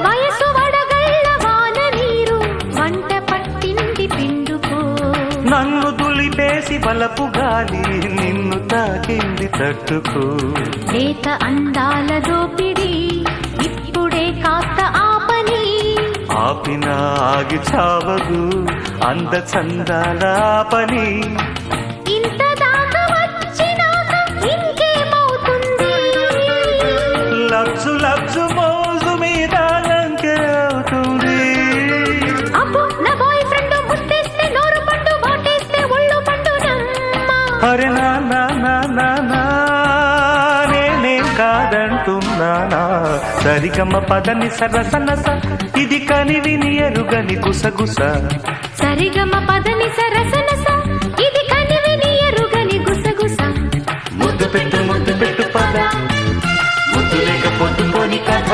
వయసు వడగళ్ళ వాన నీరు వంట పట్టింది పిండుకో. నన్ను దులిపేసి బలపు గాలి నిన్ను తాకింది తట్టుకో. లేత అందాల దోపిడి ఇప్పుడే కాస్త ఆపని. ఆపినా ఆగి చావదు అంద చందాల పని. ఇంత దాకా వచ్చినాక ఇంకేమవుతుంది? లబ్జు లబ్జు మోజు మీద లంకే అవుతుంది. అబ్బో నా బాయ్ ఫ్రెండ్ ముత్తేస్తే నోరు పండు వాటేస్తే ఒళ్ళు పండు నమ్మ. అరే నా నా నా నా నా నేనేం కాదంటున్నానా. సరిగమ్మ పదని సరసనస ఇది కనివిని ఎరుగని గుసగుస. సరిగమ పదని సరసనస ఇది కనివిని ఎరుగని గుసగుస. ముద్దు పెట్టు పద ముద్దు లేక పొద్దు పోని కథ.